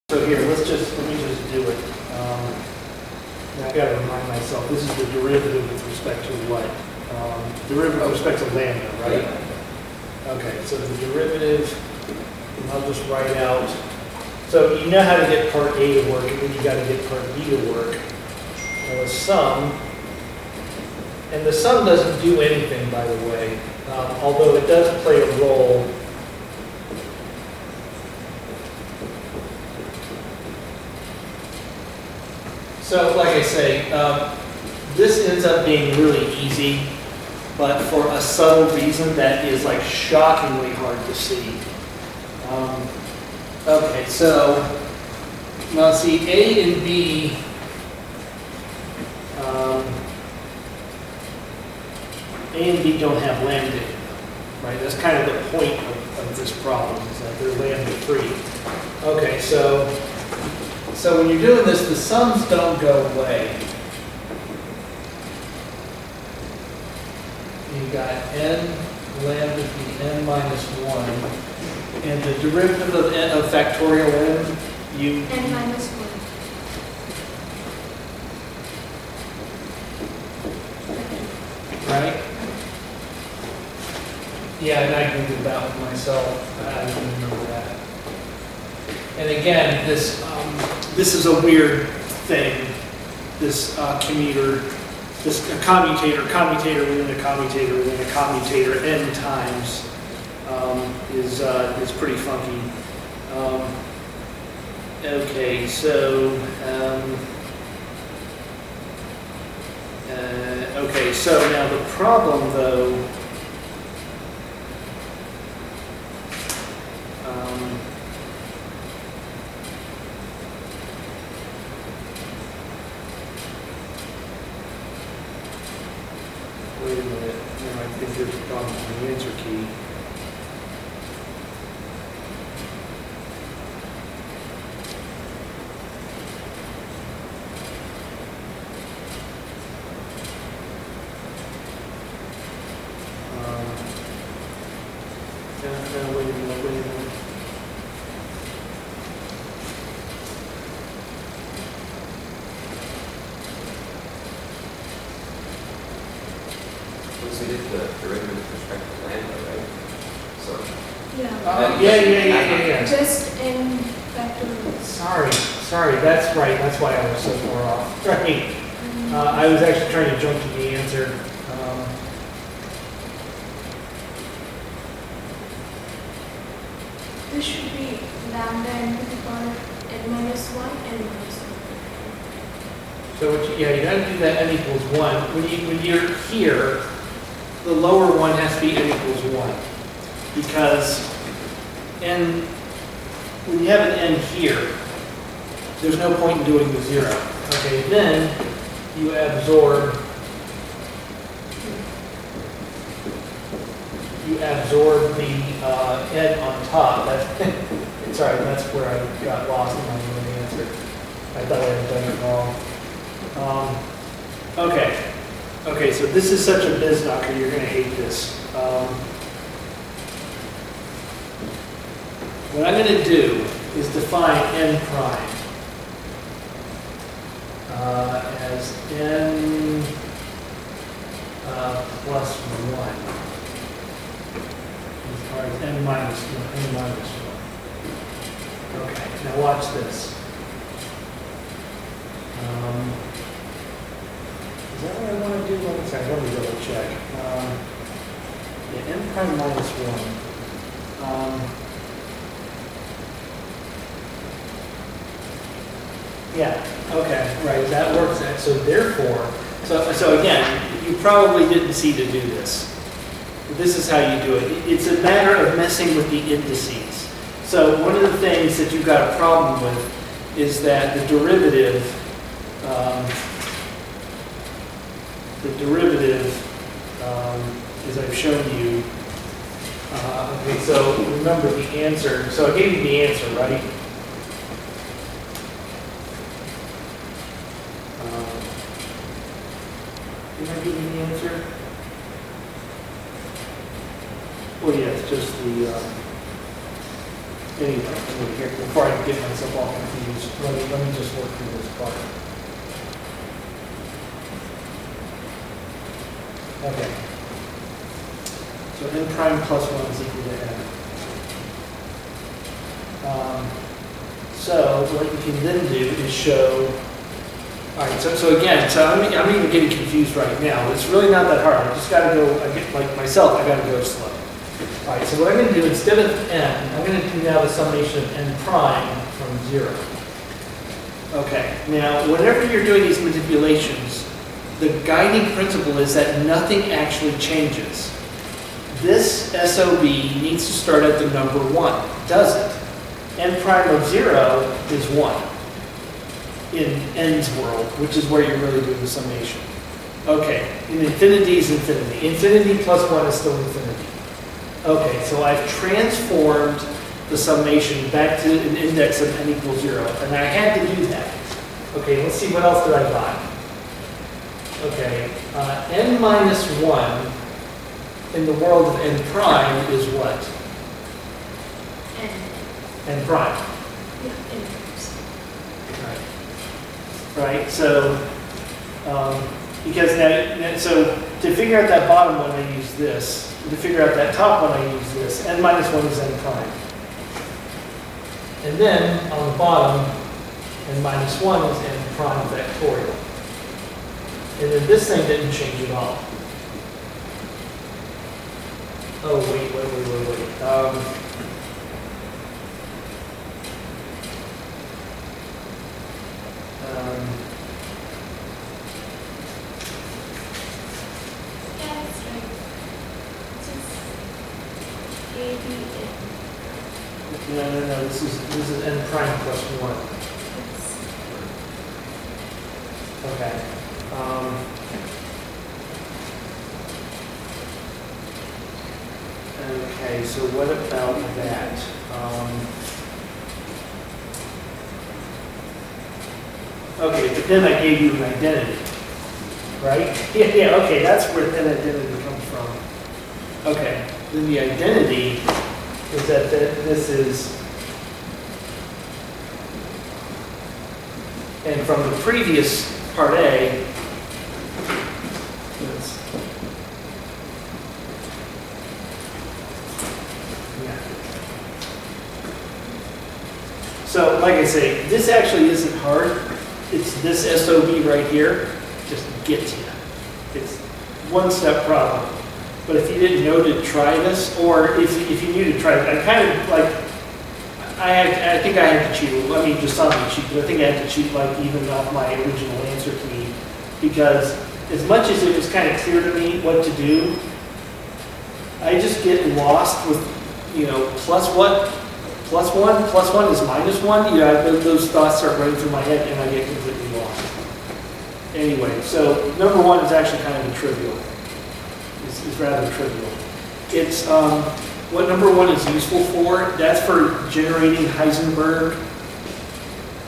So here, let me just do it. Now I gotta remind myself, this is the derivative with respect to what? Derivative with respect to lambda, right? Okay, so the derivative, and I'll just write out. So you know how to get part A to work, and then you gotta get part B to work. Now the sum, and the sum doesn't do anything, by the way, although it does play a role. So, like I say, this ends up being really easy, but for a subtle reason that is like shockingly hard to see. Okay, so now see A and B. A and B don't have lambda in them, right? That's kind of the point of this problem, is that they're lambda free. Okay, so when you're doing this, the sums don't go away. You've got n lambda be n minus 1. And the derivative of n of factorial n, you... n minus 1. Right? Yeah, and I googled that one myself. I didn't remember that. And again, this is a weird thing. This commutator within a commutator within a commutator n times is pretty funky. Okay, so okay, so now the problem though. Wait a minute, no, I think there's a problem with the answer key. Wait a minute. So we did the derivative with respect to lambda, right? So Yeah. Yeah. Just n factorial. Sorry, that's right. That's why I was so far off. Right. I was actually trying to jump to the answer. This should be lambda n to the power n minus 1 n minus 1. So you got to do that n equals 1. When you're here, the lower one has to be n equals 1. Because when you have an n here, there's no point in doing the 0. Okay, then you absorb the n on top. Sorry, that's where I got lost in my own answer. I thought I had done it wrong. Okay, so this is such a biznknocker, you're going to hate this. What I'm going to do is define n prime as n plus 1. As far as n minus 1. Okay, now watch this. Is that what I want to do? Let me double check. Yeah, n prime minus 1. Yeah, okay, right, that works. So therefore, so again, you probably didn't see to do this. This is how you do it. It's a matter of messing with the indices. So one of the things that you've got a problem with is that the derivative, as I've shown you, okay, so remember the answer. So I gave you the answer, right? Did I give you the answer? Well, yeah, it's just the Anyway, here, before I get myself all confused, let me just work through this part. Okay. So n prime plus 1 is equal to n. So what you can then do is show, all right, so again, so I'm even getting confused right now. It's really not that hard. I just got to go, like myself, I got to go slow. All right, so what I'm going to do, instead of n, I'm going to do now the summation of n prime from 0. Okay, now whenever you're doing these manipulations, the guiding principle is that nothing actually changes. This SOB needs to start at the number 1, does it? N prime of 0 is 1 in n's world, which is where you're really doing the summation. Okay, in infinity is infinity. Infinity plus 1 is still infinity. Okay, so I've transformed the summation back to an index of n equals 0, and I had to do that. Okay, let's see, what else did I got? Okay, n minus 1 in the world of n prime is what? N. N prime. Yeah, N. Right, so, because so to figure out that bottom one, I use this. To figure out that top one, I use this. N minus 1 is n prime. And then on the bottom, n minus 1 is n prime factorial. And then this thing didn't change at all. Oh, wait. Yeah, that's right. Just A, B, N. No. This is n prime plus 1. Okay. Okay, so what about that? Okay, but then I gave you an identity, right? Yeah, okay, that's where then identity comes from. Okay, then the identity is that this is, and from the previous part A, so, like I say, this actually isn't hard. It's this SOB right here just gets you. It's one-step problem. But if you didn't know to try this, or if you knew to try it, I kind of like, I think I had to cheat. I mean, just on the cheat, but I think I had to cheat like even off my original answer key, because as much as it was kind of clear to me what to do, I just get lost with, plus what? Plus 1 is minus 1. Those thoughts start running through my head and I get completely lost. Anyway, so number 1 is actually kind of trivial. It's rather trivial. It's what number 1 is useful for. That's for generating Heisenberg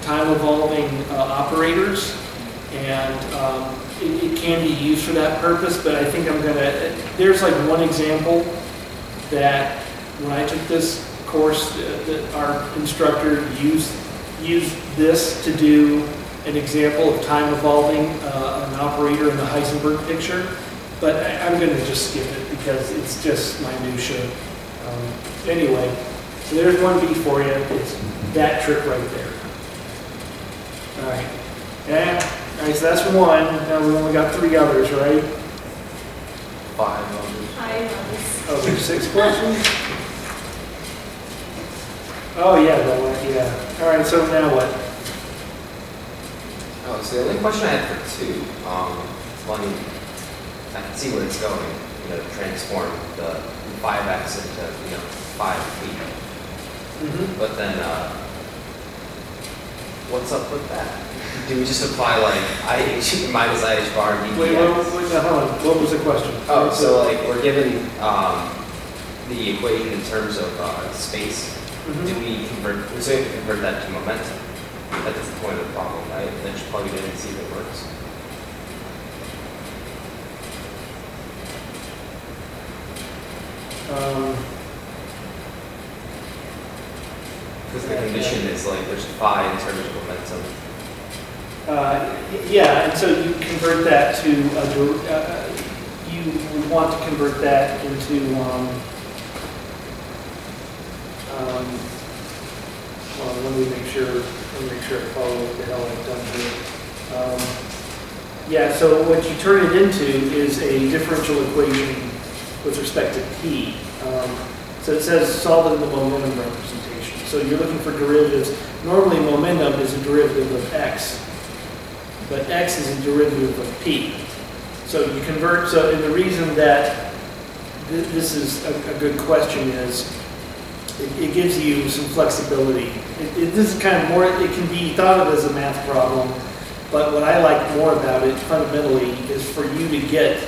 time-evolving operators, and it can be used for that purpose. But I think there's like one example that when I took this course, that our instructor used this to do an example of time evolving an operator in the Heisenberg picture, but I'm going to just skip it because it's just minutia. Anyway, so there's 1B for you. It's that trick right there. All right. Yeah. All right. So that's 1. Now we only got 3 others, right? 5 others. I Oh, there's 6 questions. Oh yeah, yeah. All right, so now what? Oh, so the only question I had for 2, one, I can see where it's going, transform the 5x into, 5 feet. Mm-hmm. But then, what's up with that? Do we just apply like IH minus IH bar dx? Wait, hold on. What was the question? Oh, so like we're given the equation in terms of space. Mm-hmm. Do we convert? We still have to convert that to momentum. That's the point of the problem, right? Then just plug it in and see if it works. Because the condition is like there's phi in terms of momentum. Yeah, and so you convert that to, you would want to convert that into, well, let me make sure I follow what the hell I've done here. Yeah, so what you turn it into is a differential equation with respect to P. So it says solve it in the momentum representation. So you're looking for derivatives. Normally momentum is a derivative of X, but X is a derivative of P. So you convert, and the reason that this is a good question is it gives you some flexibility. This is kind of more, it can be thought of as a math problem, but what I like more about it fundamentally is for you to get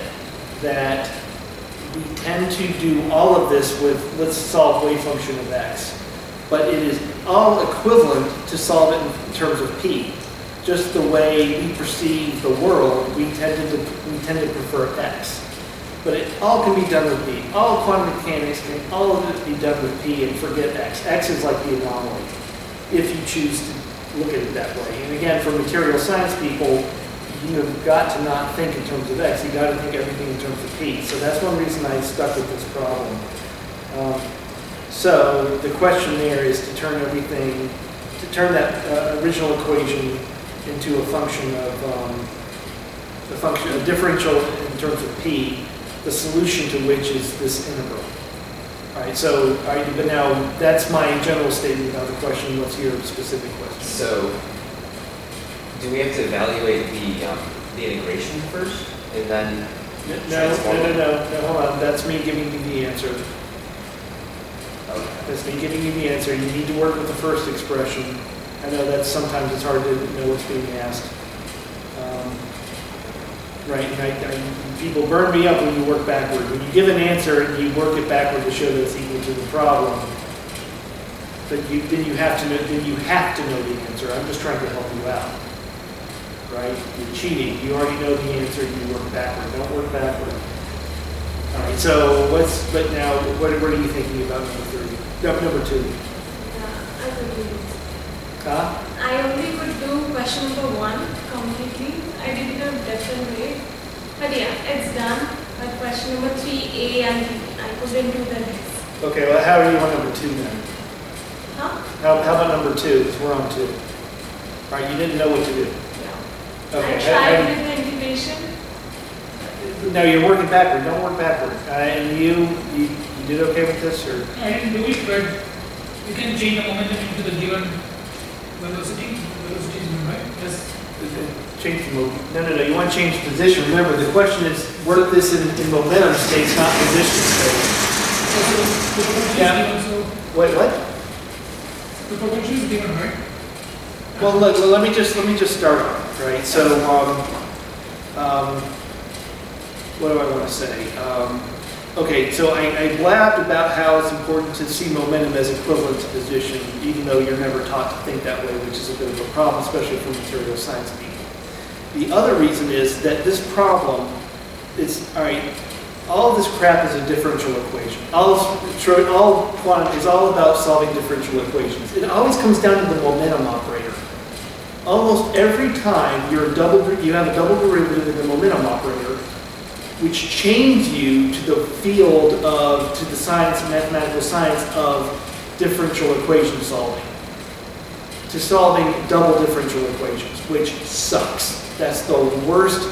that we tend to do all of this with, let's solve wave function of X, but it is all equivalent to solve it in terms of P. Just the way we perceive the world, we tend to prefer X. But it all can be done with P. All quantum mechanics can all of it be done with P and forget X. X is like the anomaly, if you choose to look at it that way. And again, for material science people, you've got to not think in terms of X. You've got to think everything in terms of P. So that's one reason I stuck with this problem. So the question there is to turn everything, to turn that original equation into a function of a differential in terms of P, the solution to which is this integral. All right, so, but now that's my general statement about the question. What's your specific question? So, do we have to evaluate the integration first, and then No, hold on. That's me giving you the answer. Okay. That's me giving you the answer. You need to work with the first expression. I know that sometimes it's hard to know what's being asked. Right, and people burn me up when you work backward. When you give an answer and you work it backward to show that it's equal to the problem, then you have to know the answer. I'm just trying to help you out. Right? You're cheating. You already know the answer. You work backward. Don't work backward. All right. So what are you thinking about number 3? No, number 2. Yeah, I could do it. Huh? I only could do question number 1 completely. I did it in a different way. But yeah, it's done. But question number 3, A and B, I couldn't do the rest. Okay. Well, how are you on number 2 then? Huh? How about number 2? Because we're on 2. All right. You didn't know what to do. Yeah. Okay. I tried with the integration. No, you're working backward. Don't work backward. And you did okay with this, or? I didn't do it, but you can change the momentum into the given velocity is given, right? Yes. Change the move. No. You want to change position. Remember, the question is work this in momentum states, not position states. So the potential Yeah. is given, so Wait, what? the potential is given, right? Well, look. Well, let me just start off, right? So, what do I want to say? Okay, so I blabbed about how it's important to see momentum as equivalent to position, even though you're never taught to think that way, which is a bit of a problem, especially for material science people. The other reason is that this problem is, all right, all of this crap is a differential equation. All quantum is all about solving differential equations. It always comes down to the momentum operator. Almost every time you have a double derivative in the momentum operator, which chains you to the field of, to the science, mathematical science of differential equation solving. To solving double differential equations, which sucks. That's the worst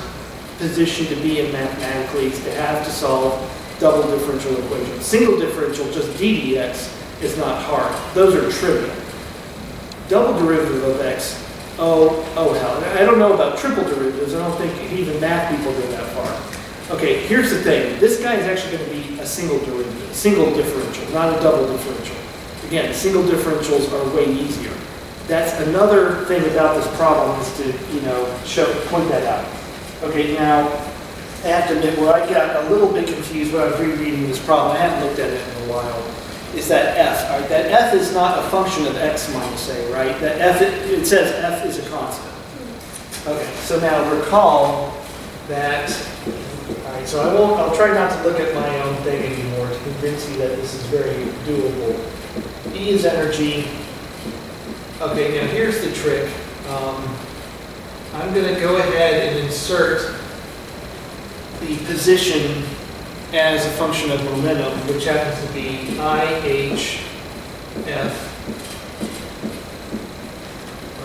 position to be in mathematically, is to have to solve double differential equations. Single differential, just ddx, is not hard. Those are trivial. Double derivative of x, oh hell. I don't know about triple derivatives. I don't think even math people go that far. Okay, here's the thing. This guy is actually going to be a single derivative, single differential, not a double differential. Again, single differentials are way easier. That's another thing about this problem, is to, point that out. Okay, now, I have to admit, where I got a little bit confused when I was rereading this problem, I haven't looked at it in a while, is that f. All right, that f is not a function of x minus a, right? That f, it says f is a constant. Okay, so now recall that, all right, so I'll try not to look at my own thing anymore to convince you that this is very doable. E is energy, Okay, now here's the trick. I'm going to go ahead and insert the position as a function of momentum, which happens to be IHF,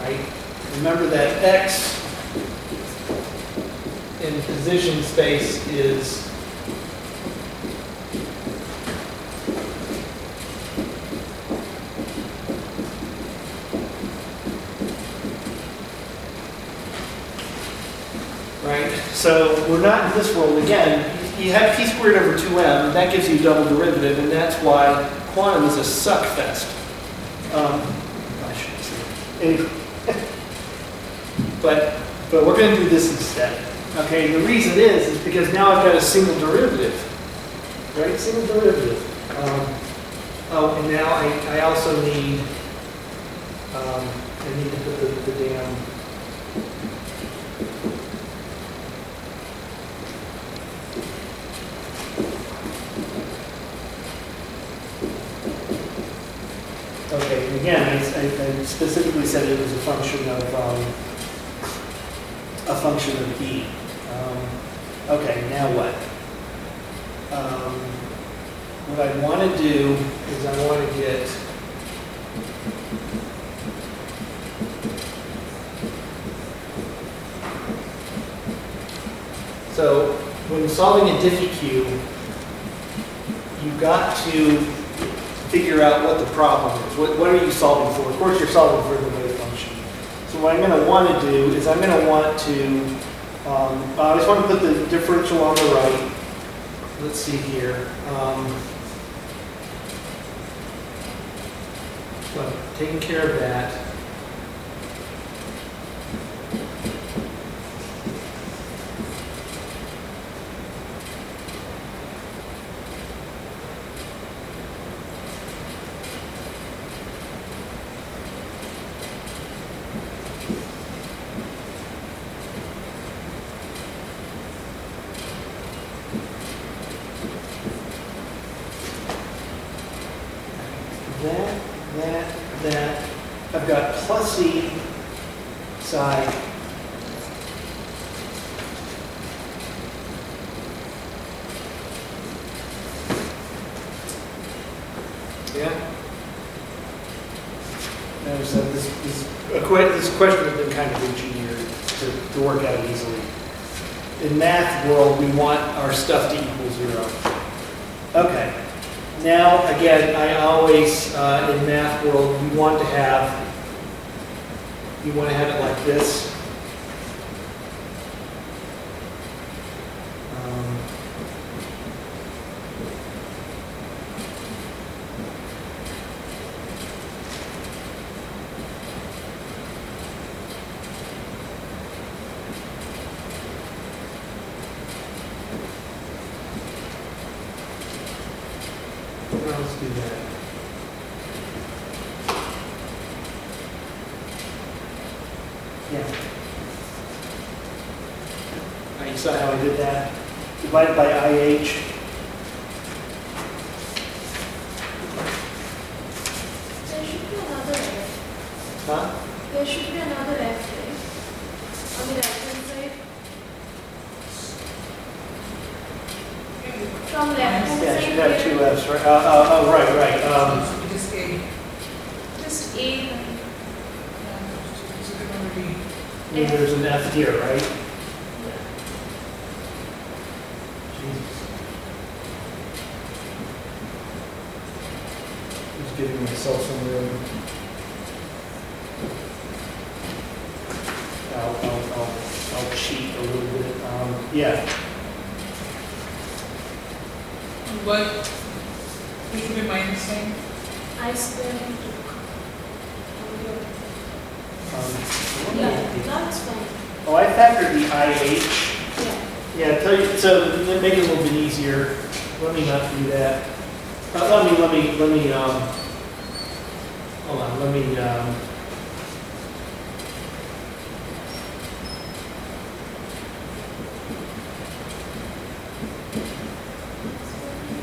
right? Remember that X in position space is right? So we're not in this world again. You have p squared over 2m, and that gives you double derivative, and that's why quantum is a suck fest. I shouldn't say. Anyway. but we're going to do this instead. Okay, and the reason is because now I've got a single derivative, right? Single derivative. Oh, and now I also need, I need to put the damn. Okay, and again, I specifically said it was a function of E. Okay, now what? What I want to do is I want to get so when solving a Diffie-Q, you've got to figure out what the problem is. What are you solving for? Of course, you're solving for the wave function. So what I'm going to want to do is I'm going to want to, I just want to put the differential on the right. Let's see here. So I've taken care of that. That. I've got plus E psi. Yeah. Notice that this question has been kind of engineered to work out easily. In math world, we want our stuff to equal 0. Okay. Now, again, I always, in math world, you want to have it like this. Let's do that. Yeah. You saw how I did that? Divided by IH. There should be another F. Huh? There should be another F, right? On the right hand side. From left hand Yeah, side. it should have here. 2 F's, right? Oh, right. So it is A. Just A. So it can already. And there's an F here, right? Yeah. Jesus. Just giving myself some room. I'll cheat a little bit. Yeah. But it should be minus sign. I square and 2. Um, Yeah, that's fine. Oh, I factored the IH. Yeah. Yeah, tell you, so to make it a little bit easier, let me not do that. Let me, hold on, let me,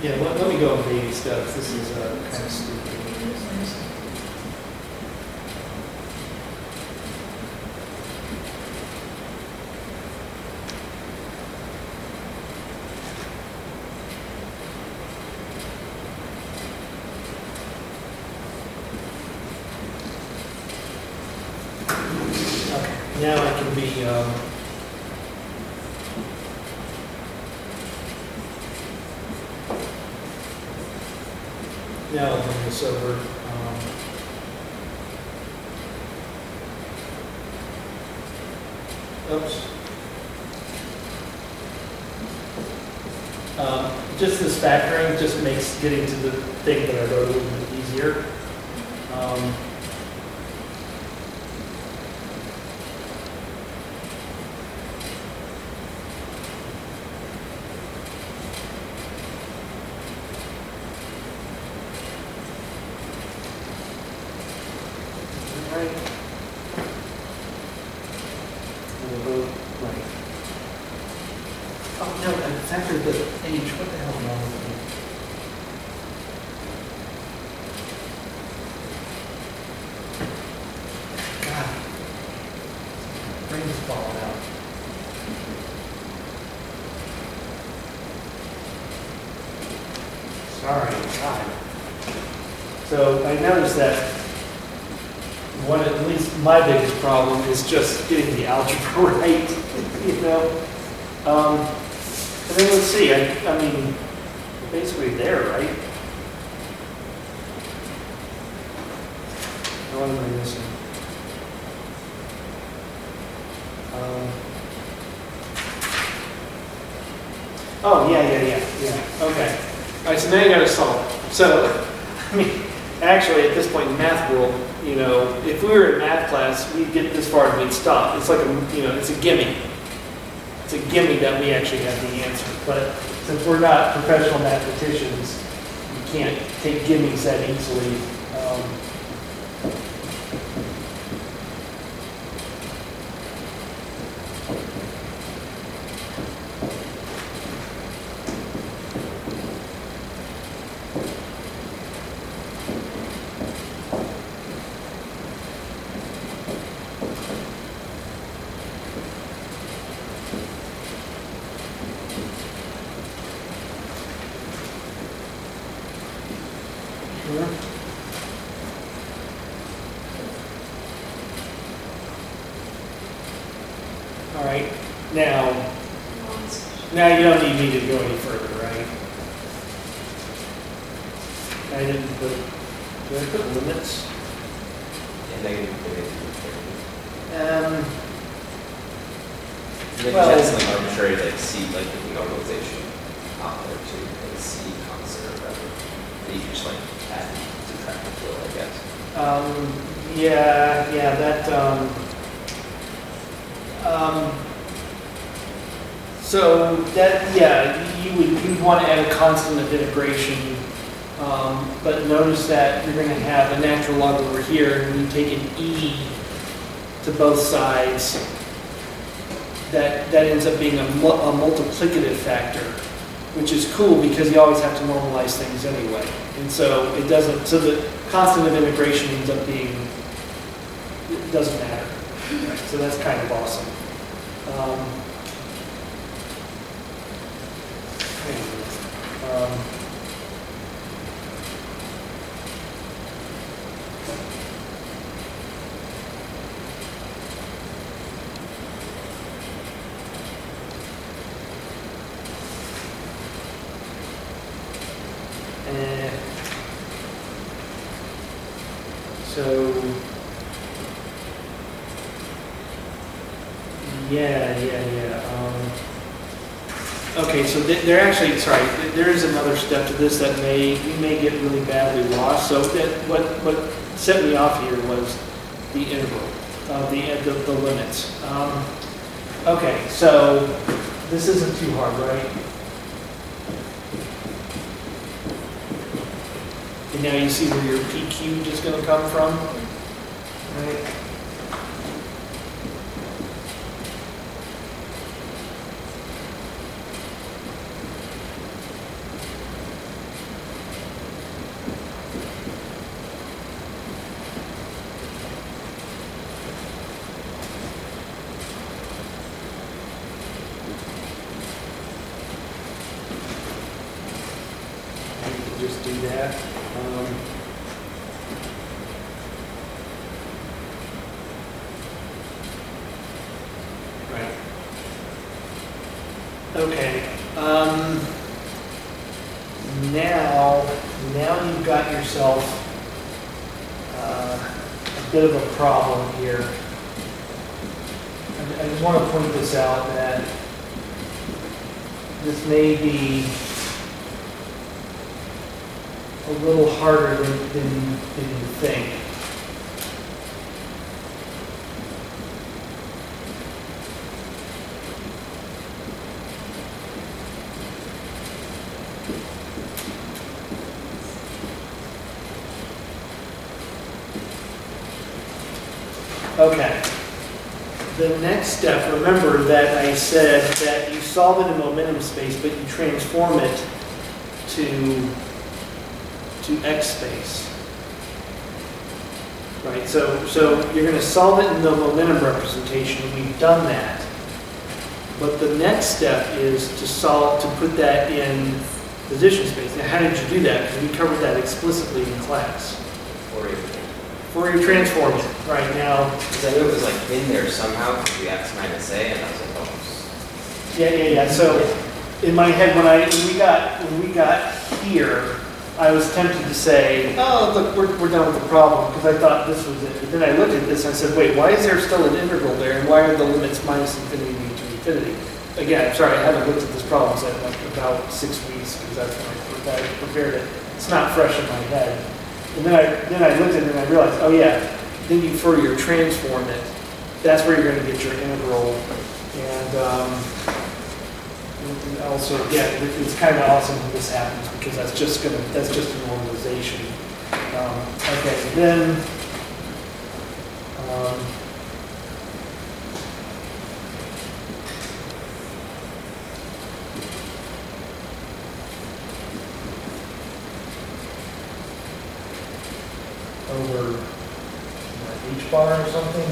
yeah, let me go on baby steps. This is kind of stupid. Okay, now I can be, now I'll bring this over. Oops. Just this factoring just makes getting to the thing that I wrote a little bit easier. Right. We'll vote right. Oh, no, I factored the age. What the hell is wrong with me? God. Brain is falling out. Sorry, God. So I noticed that one, at least my biggest problem is just getting the algebra right, you know? And then let's see, I mean, basically there, right? What am I missing? Oh, yeah, okay. All right, so now you gotta solve it. So, I mean, actually, at this point in math world, you know, if we were in math class, we'd get this far and we'd stop. It's like a, you know, it's a gimme. It's a gimme that we actually have the answer. But since we're not professional mathematicians, you can't take gimmies that easily. All right, now you don't need me to go any further, right? I didn't put, did I put limits? And negative. They Well- just something arbitrary like C, like the normalization out there too, like C constant or whatever. That you just like add, subtract, and fill, I guess. Yeah, that, so that, yeah, you'd want to add a constant of integration, but notice that you're going to have a natural log over here, and you take an e to both sides. That ends up being a multiplicative factor, which is cool because you always have to normalize things anyway. And so it doesn't, so the constant of integration ends up being, it doesn't matter. Right? So that's kind of awesome. So, yeah. Okay, so they're actually, sorry, there is another step to this that we may get really badly lost. So that what set me off here was the interval, the limits. Okay, so this isn't too hard, right? And now you see where your P cubed is going to come from, right? Just do that. Okay, now you've got yourself a bit of a problem here. I just want to point this out that this may be a little harder than you think. Okay. The next step, remember that I said that you solve it in momentum space, but you transform it to X space. Right, so you're going to solve it in the momentum representation. We've done that. But the next step is to put that in position space. Now, how did you do that? Because we covered that explicitly in class. Fourier transform it right now. Because I knew it was like in there somehow, because the x minus a, and I was like, oh. Yeah. So in my head, when we got here, I was tempted to say, oh, look, we're done with the problem, because I thought this was it. But then I looked at this and I said, wait, why is there still an integral there, and why are the limits minus infinity to infinity? Again, I'm sorry, I haven't looked at this problem set in like about 6 weeks, because that's when I prepared it. It's not fresh in my head. And then I looked at it and I realized, oh yeah, then you Fourier transform it. That's where you're going to get your integral. And also, yeah, it's kind of awesome when this happens, because that's just a normalization. Okay, then over H bar or something.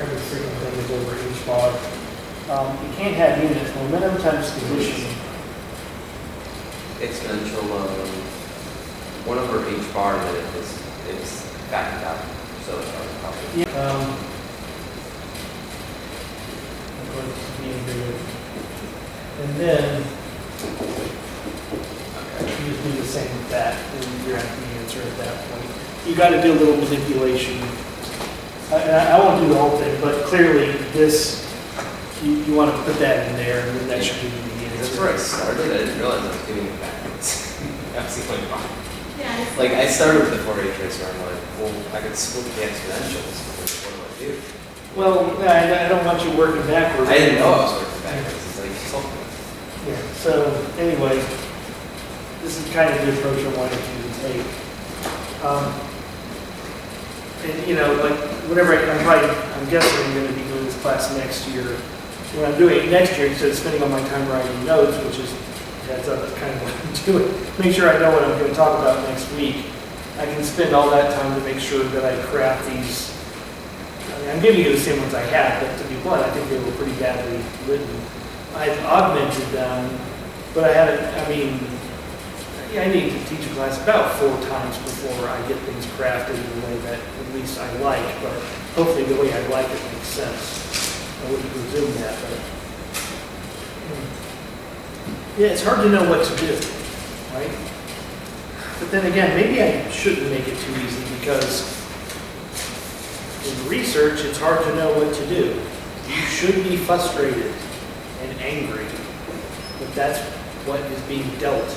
Every freaking thing is over H bar. You can't have units. Momentum times position. Exponential of 1 over h bar, and then it's factored out. So it's probably. Yeah. I'm going to be in and then you just do the same with that, and you're at the answer at that point. You got to do a little manipulation. I won't do the whole thing, but clearly this, you want to put that in there, and then that should give you the answer. That's where I started. I didn't realize I was doing it backwards. I was like, wow. Yeah. it's- Like, I started with the Fourier transform. I'm like, well, I could split the exponentials. What do I do? Well, I don't want you working backwards. I didn't know I was working backwards. It's like, something. Yeah, so anyway, this is kind of the approach I wanted you to take. And you know, like, whatever, I'm guessing I'm going to be doing this class next year. When I'm doing it next year, instead of spending all my time writing notes, which is, that's kind of what I'm doing, make sure I know what I'm going to talk about next week. I can spend all that time to make sure that I craft these. I mean, I'm giving you the same ones I had, but to be blunt, I think they were pretty badly written. I've augmented them, but I haven't, I need to teach a class about 4 times before I get things crafted in the way that at least I like, but hopefully the way I like it makes sense. I wouldn't presume that, but yeah, it's hard to know what to do, right? But then again, maybe I shouldn't make it too easy, because in research, it's hard to know what to do. You should be frustrated and angry, but that's what is being dealt.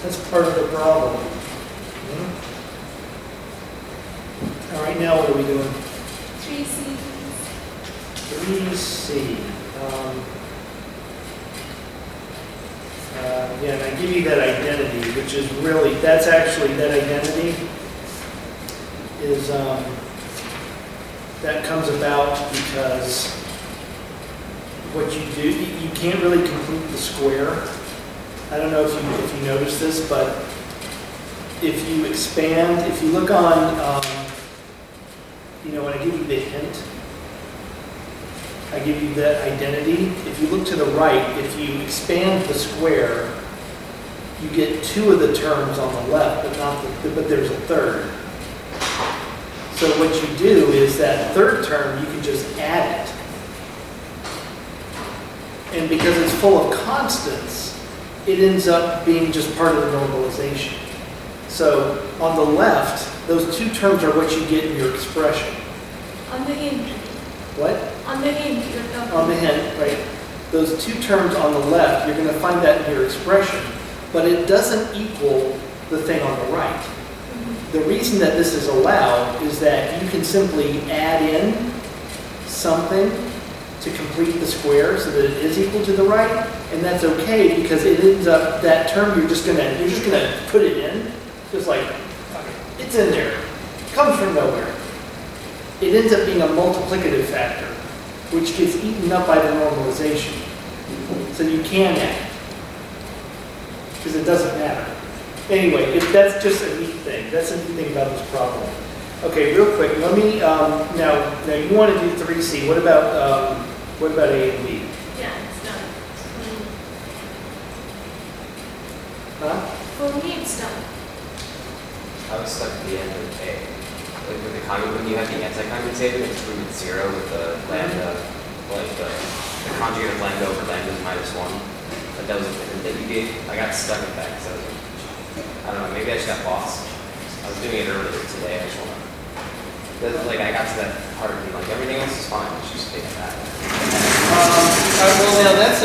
That's part of the problem. All right, now what are we doing? 3C. 3C. Yeah, and I give you that identity, which is really, that's actually, that identity is, that comes about because what you do, you can't really complete the square. I don't know if you notice this, but if you expand, if you look on, when I give you the hint, I give you the identity. If you look to the right, if you expand the square, you get 2 of the terms on the left, but there's a third. So what you do is that third term, you can just add it. And because it's full of constants, it ends up being just part of the normalization. So on the left, those two terms are what you get in your expression. On the hint, What? on the hint, you're talking. On the hint, right? Those two terms on the left, you're going to find that in your expression, but it doesn't equal the thing on the right. Mhm. The reason that this is allowed is that you can simply add in something to complete the square so that it is equal to the right, and that's okay because it ends up, that term, you're just gonna put it in, just like, okay, it's in there, comes from nowhere. It ends up being a multiplicative factor, which gets eaten up by the normalization. So you can add, because it doesn't matter. Anyway, that's just a neat thing. That's a neat thing about this problem. Okay, real quick, let me, now you want to do 3C. What about A and B? Yeah, it's done. Huh? For me, it's done. I was stuck at the end of A. Like with the when you have the anti-commutator, it's proved at 0 with the lambda, like the conjugate of lambda over lambda is -1. But that was a different that you gave. I got stuck with that because I don't know, maybe I just got lost. I was doing it earlier today, I just want to, like I got to that part and like everything else is fine, it's just taking that. Well, now that's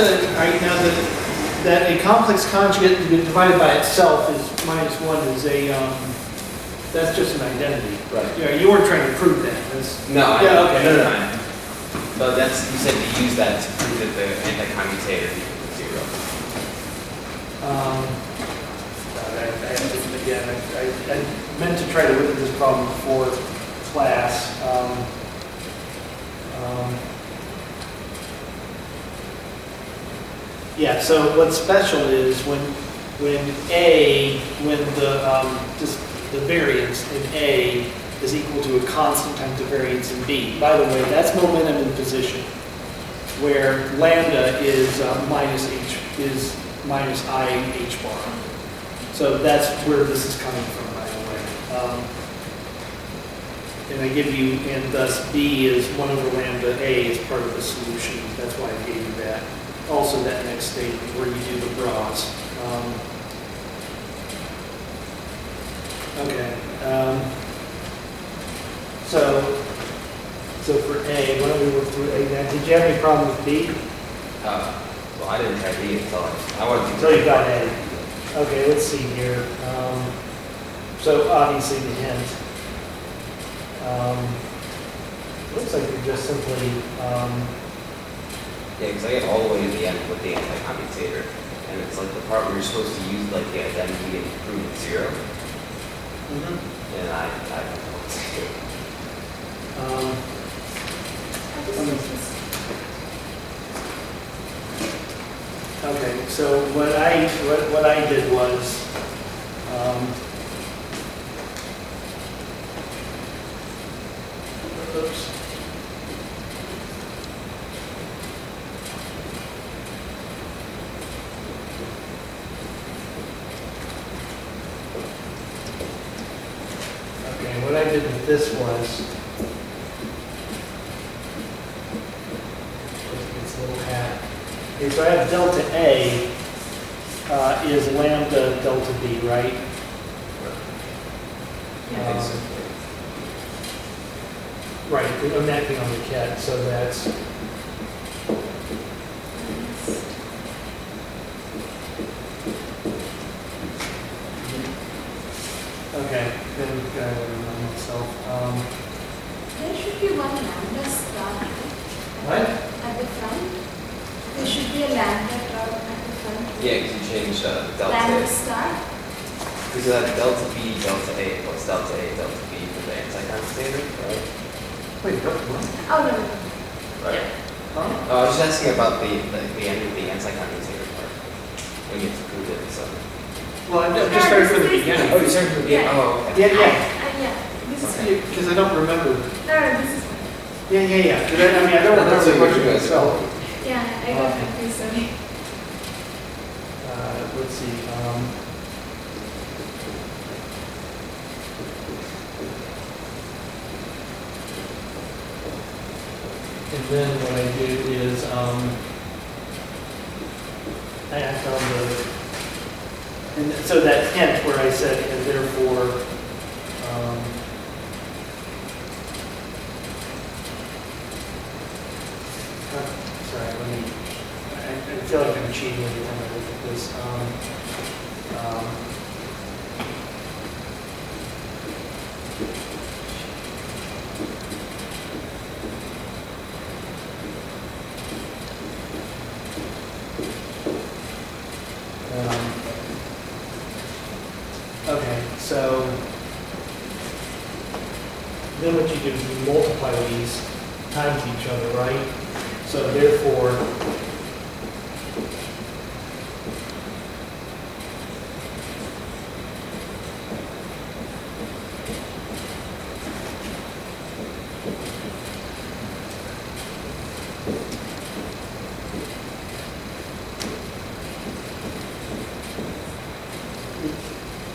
that a complex conjugate divided by itself is -1 is a, that's just an identity. Right. You weren't trying to prove that. No, Yeah, okay. no. But that's, you said to use that to prove that the anti-commutator equals 0. I meant to try to look at this problem before class. Yeah, so what's special is when the variance in A is equal to a constant times the variance in B. By the way, that's momentum in position, where lambda is minus I h bar. So that's where this is coming from, by the way. And I give you, and thus B is 1 over lambda A is part of the solution. That's why I gave you that. Also that next statement where you do the bras. Okay. So for A, why don't we work through A now? Did you have any problem with B? Well, I didn't try B until I wanted to. Until you got A. Okay, let's see here. So obviously the hint. Looks like you're just simply, Yeah, because I get all the way to the end with the anti-commutator, and it's like the part where you're supposed to use like the identity and prove it's 0, and I don't know what to do. Okay, so what I did was, oops. Okay, what I did with this was, it's a little hat. Okay, so I have delta A is lambda delta B, right? Yeah, basically. Right, I'm mapping on the cat, so that's, okay, then we've got to remind myself. There should be one lambda star What? at the front. There should be a lambda star at the front. Yeah, because you changed delta Lambda A. star. Because you have delta B, delta A plus delta A, delta B for the anti-commutator, right? Wait, what? Oh, no, no. Right. Huh? I was just asking about the end of the anti-commutator part, when you have to prove it, so. Well, I'm just starting from the beginning. Oh, you started from the beginning? Oh, okay. Yeah, yeah, Yeah, this is Okay. because I don't remember. No, this is fine. Yeah. 'Cause I mean, I don't remember That's the what question you guys myself. Yeah, I got confused, sorry. Let's see. And then what I do is, I found and so that hint where I said, and therefore, sorry, I feel like I'm cheating every time I look at this. Okay, so then what you do is you multiply these times each other, right? So therefore,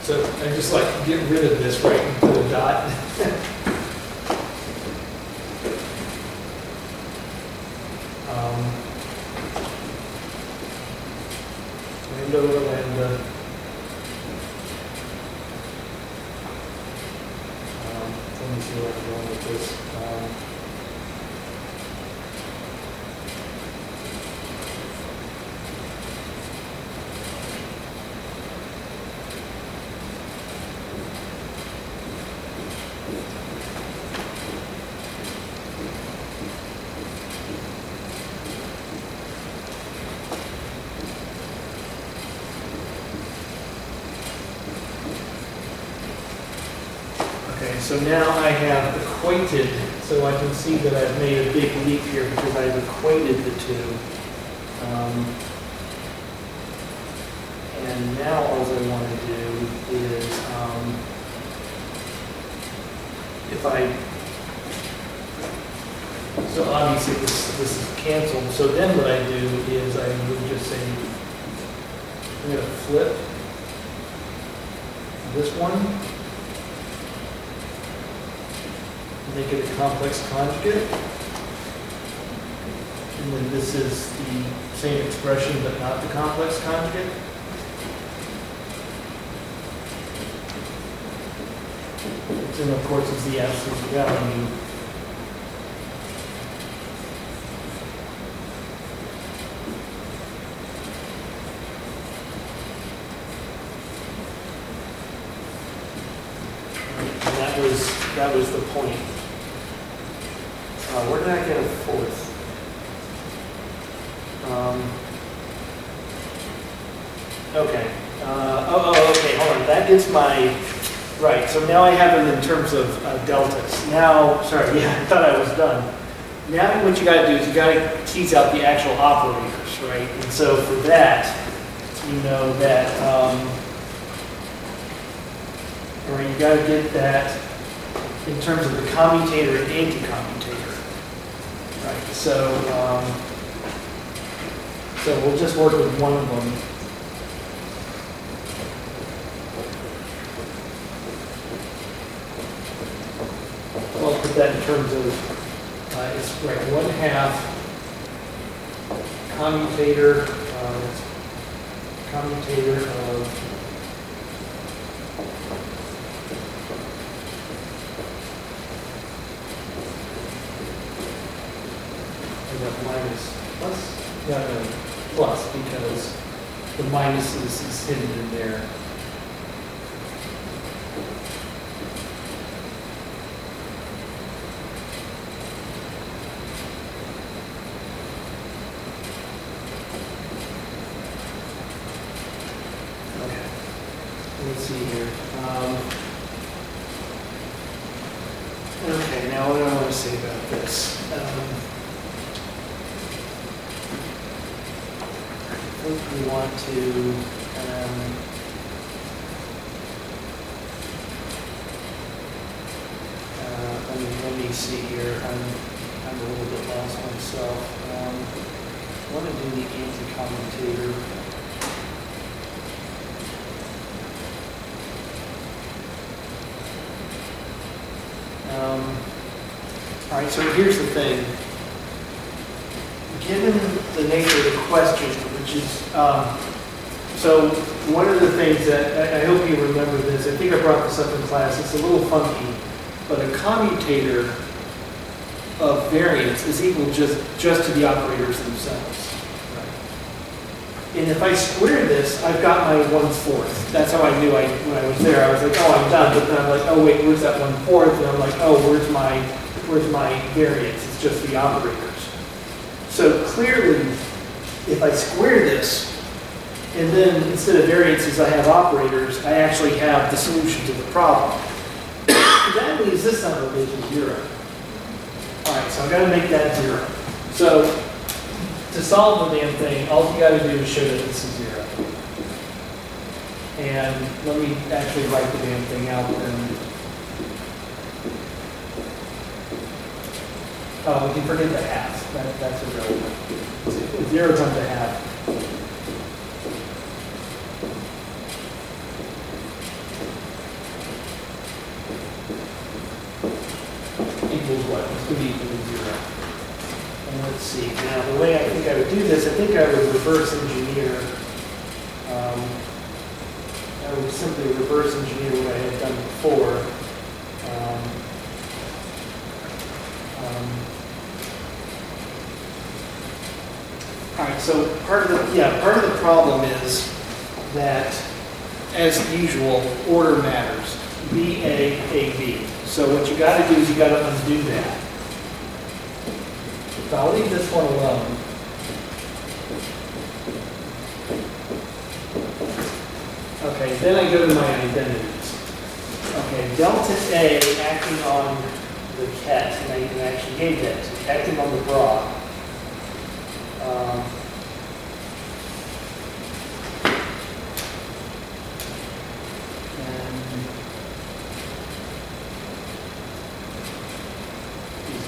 so I just like get rid of this, right, and put a dot. Lambda. Let me see where I'm going with this. Okay, so now I have equated, so I can see that I've made a big leap here because I've equated the two. And now all I want to do is, so obviously this is canceled, so then what I do is I would just say, I'm going to flip this one, make it a complex conjugate. And then this is the same expression but not the complex conjugate. And of course is the absolute value. And that was the point. Where did I get a fourth? Okay. Okay, hold on. That gets my, right, so now I have them in terms of deltas. Now, sorry, yeah, I thought I was done. Now what you got to do is you got to tease out the actual operators, right? And so for that, you know that, all right, you got to get that in terms of the commutator and anti-commutator. Right, so we'll just work with one of them. I'll put that in terms of, it's right, 1/2 commutator, commutator of minus plus, no, plus, because the minus is hidden in there. Okay, let's see here. Okay, now what do I want to say about this? I think we want to, let me see here. I'm a little bit lost myself. I want to do the anti-commutator. All right, so here's the thing. Given the nature of the question, which is, so one of the things that, I hope you remember this, I think I brought this up in class, it's a little funky, but a commutator of variance is equal just to the operators themselves. And if I square this, I've got my 1/4. That's how I knew when I was there. I was like, oh, I'm done. But then I'm like, oh, wait, where's that 1/4? And I'm like, oh, where's my variance? It's just the operators. So clearly, if I square this, and then instead of variances, I have operators, I actually have the solution to the problem. That means this number is 0. All right, so I've got to make that 0. So to solve the damn thing, all you got to do is show that this is 0. And let me actually write the damn thing out then. Oh, we can forget the halves. That's irrelevant. 0 times a half. Equals what? It's going to be equal to 0. And let's see. Now, the way I think I would do this, I think I would reverse engineer. I would simply reverse engineer what I had done before. All right. So part of the problem is that, as usual, order matters. B, A, B. So what you got to do is you got to undo that. So I'll leave this one alone. Okay, then I go to my identities. Okay, delta A acting on the ket, and I even actually gave that to acting on the bra.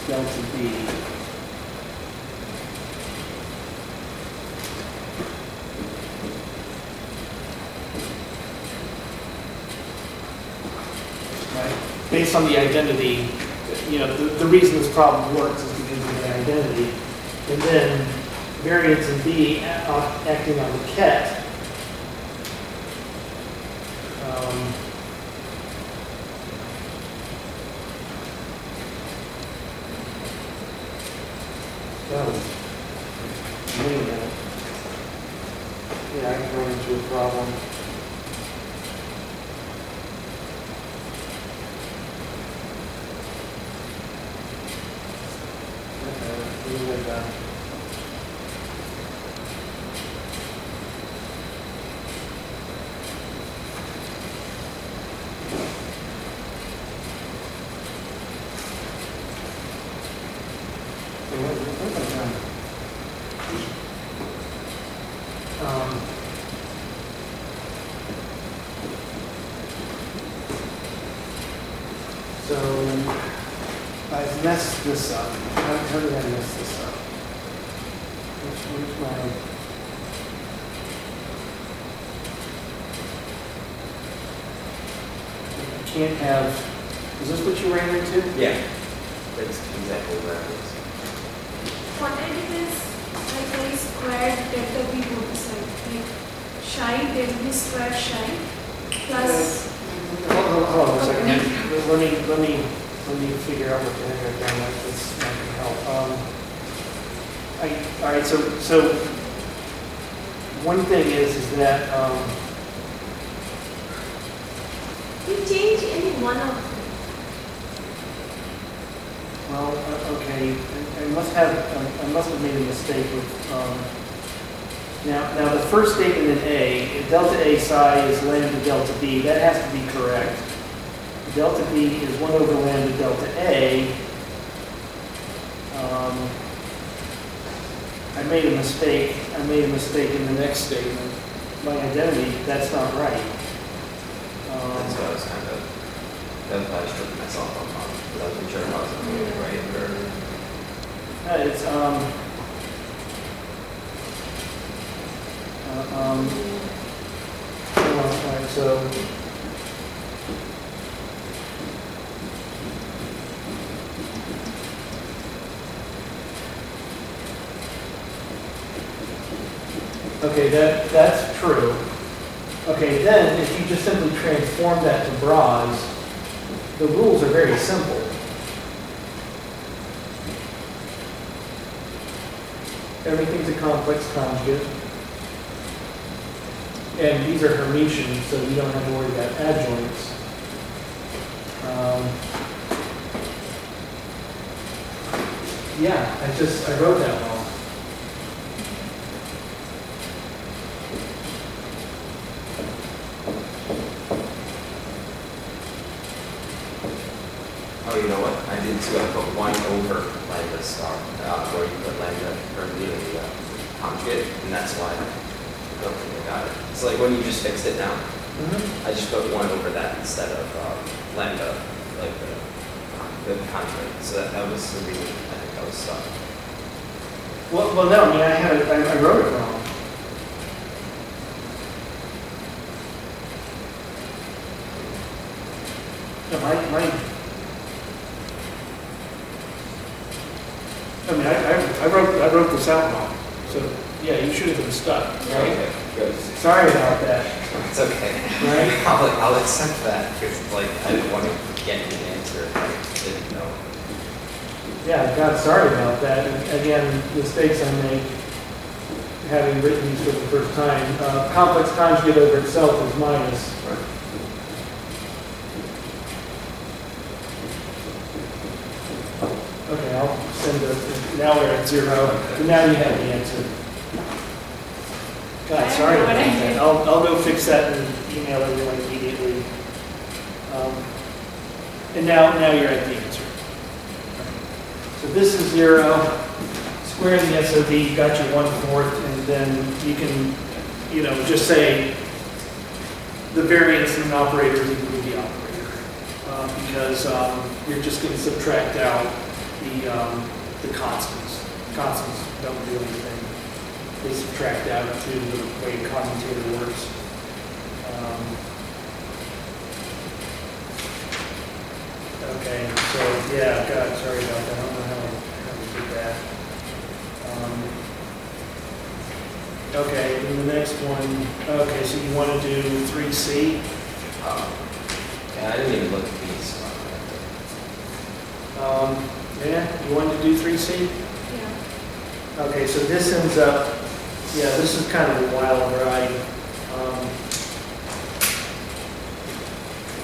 Delta B. Right? Based on the identity, the reason this problem works is because of the identity. And then variance in B acting on the ket. Wait a minute. Yeah, I can run into a problem. So I've messed this up. How did I mess this up? Where's my... I can't have... Is this what you ran into? Yeah. That's exactly where it is. What I did is, like I squared delta B both sides. Like psi delta B square psi plus... Hold on a second. Let me figure out what the heck I've done. That's not going to help. All right. So one thing is that You change any one of them. well, okay. I must have made a mistake with. Now the first statement in A, delta A psi is lambda delta B. That has to be correct. Delta B is 1 over lambda delta A. I made a mistake. I made a mistake in the next statement. My identity, that's not right. That's what I was kind of, that's why I was tripping myself up on, because I wasn't sure if I was doing it right or. It's all right, so Okay, that's true. Okay, then if you just simply transform that to bras, the rules are very simple. Everything's a complex conjugate. And these are Hermitian, so you don't have to worry about adjoints. Yeah, I wrote that wrong. Oh, you know what? I did too. I put 1 over lambda star, where you put lambda or the conjugate, and that's why I don't think I got it. It's like when you just fixed it now, I just put 1 over that instead of lambda, like the conjugate. So that was the reason I think I was stuck. Well, no, I mean, I wrote it wrong. No, I wrote this out wrong. So, yeah, you should have been stuck, right? Okay, good. Sorry about that. It's okay. Right? I'll accept that because it's like I didn't want to get the answer if I didn't know. Yeah, God, sorry about that. And again, mistakes I make having written these for the first time. Complex conjugate over itself is minus. Okay, I'll send now we're at 0. So now you have the answer. God, sorry about that. I'll go fix that and email everyone immediately. And now you're at the answer. So this is 0. Squaring the SOD got you 1/4, and then you can, just say the variance in an operator is equal to the operator, because you're just going to subtract out the constants. Constants don't do anything. They subtract out to the way a commutator works. Okay, so yeah, God, sorry about that. I don't know how to do that. Okay, and the next one. Okay, so you want to do 3C? Yeah, I didn't even look at these. Yeah, you wanted to do 3C? Yeah. Okay, so this ends up, this is kind of a wild ride.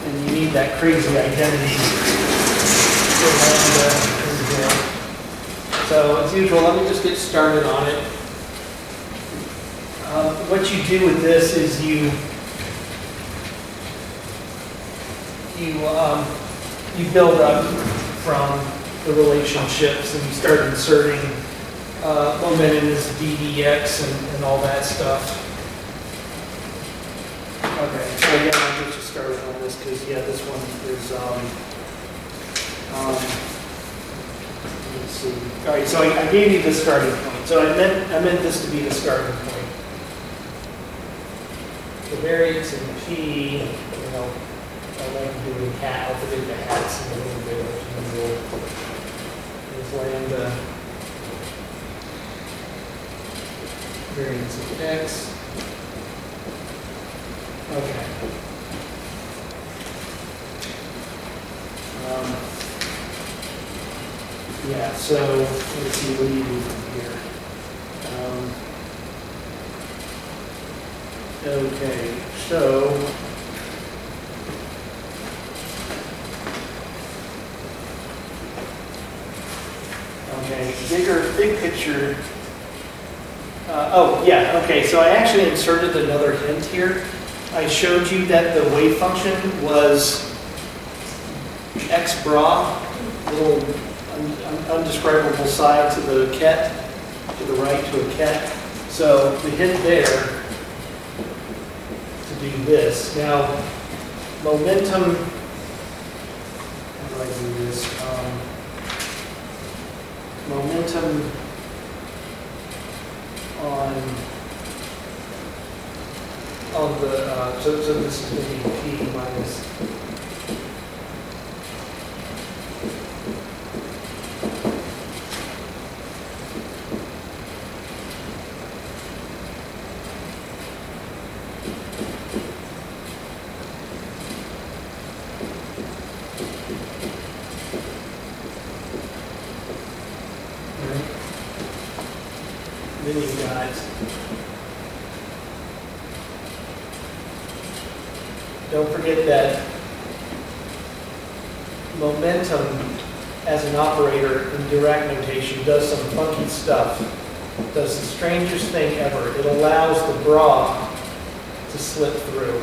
And you need that crazy identity for lambda. So as usual, let me just get started on it. What you do with this is you build up from the relationships and you start inserting momentum as ddx and all that stuff. Okay, so again, I'll get you started on this because this one is let's see. All right, so I gave you the starting point. So I meant this to be the starting point. The variance in P, I like doing cat. I'll put in the hats in a little bit as usual. Is lambda variance of x. Okay. So let's see, what do you do from here? Okay, so big picture. Okay, so I actually inserted another hint here. I showed you that the wave function was x bra, little undescribable side to the ket, to the right to a ket. So the hint there to do this. Now, momentum, how do I do this? Momentum on the, so this is going to be P minus then you've got, don't forget that momentum as an operator in direct notation does some funky stuff. Does the strangest thing ever. It allows the bra to slip through.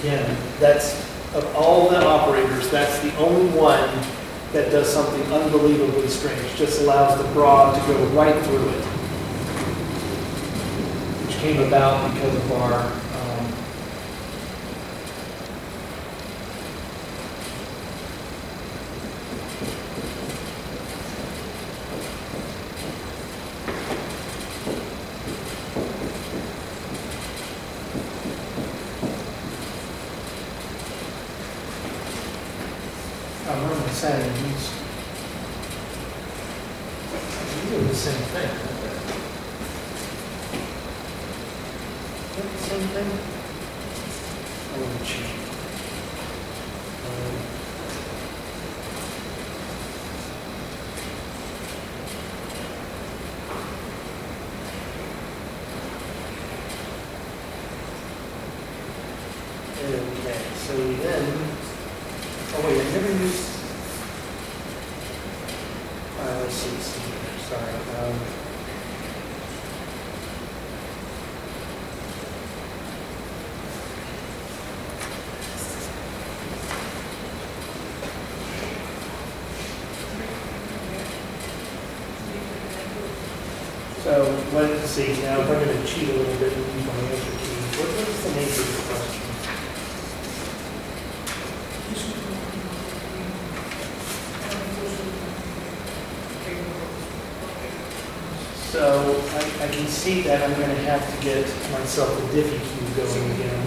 Again, that's, of all the operators, that's the only one that does something unbelievably strange. Just allows the bra to go right through it. Which came about because of our what am I saying? These are the same thing. Is that the same thing? I want to cheat. Okay, so then, oh wait, I never used, let's see here, sorry. So, let's see, now if I'm going to cheat a little bit and use my answer key, what is the nature of the question? So I can see that I'm going to have to get myself a Diffie cube going again.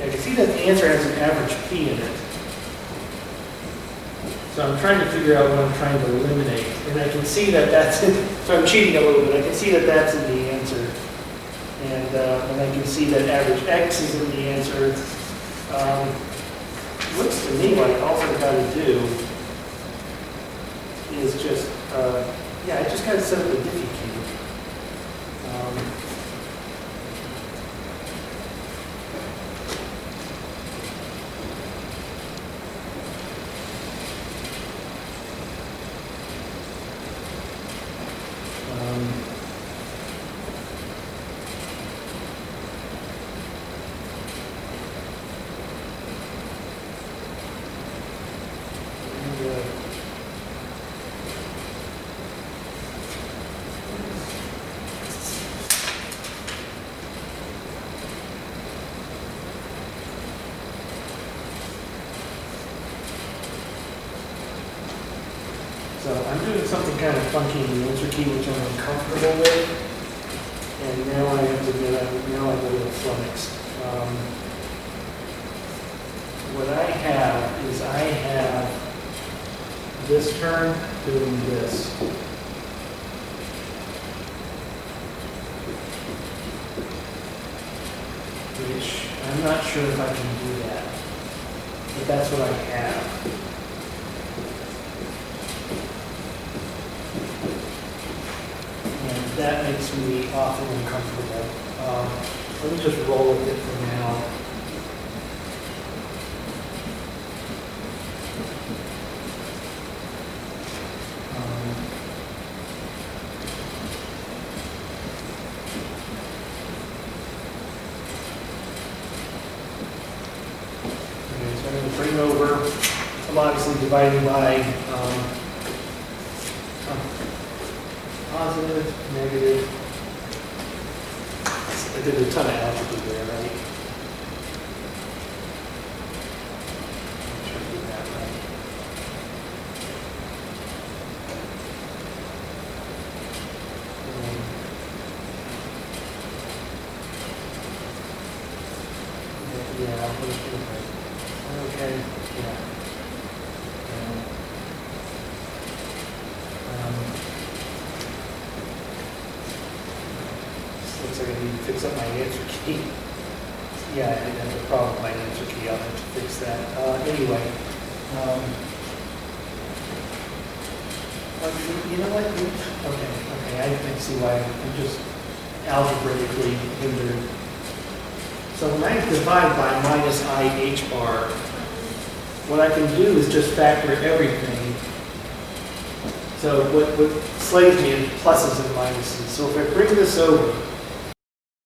And I can see that the answer has an average P in it. So I'm trying to figure out what I'm trying to eliminate. And I can see that that's in, so I'm cheating a little bit. I can see that that's in the answer. And I can see that average X is in the answer. Looks to me like all I've got to do is just, yeah, I just got to set up a Diffie cube. So I'm doing something kind of funky in the answer key, which I'm uncomfortable with. And now I have to get out, now I go to flummoxed. What I have is I have this term doing this. Which I'm not sure if I can do that. But that's what I have. That makes me awfully uncomfortable. Let me just roll with it for now. Okay, so I'm going to bring over, I'm obviously dividing by positive, negative. I did a ton of algebra there, right? Make sure I did that right. Yeah, okay, yeah. fix up my answer key. Yeah, I didn't have a problem with my answer key, I'll have to fix that. Anyway, you know what? Okay, I can see why I'm just algebraically hindered. So when I divide by minus I h bar, what I can do is just factor everything. So what slaves me is pluses and minuses. So if I bring this over,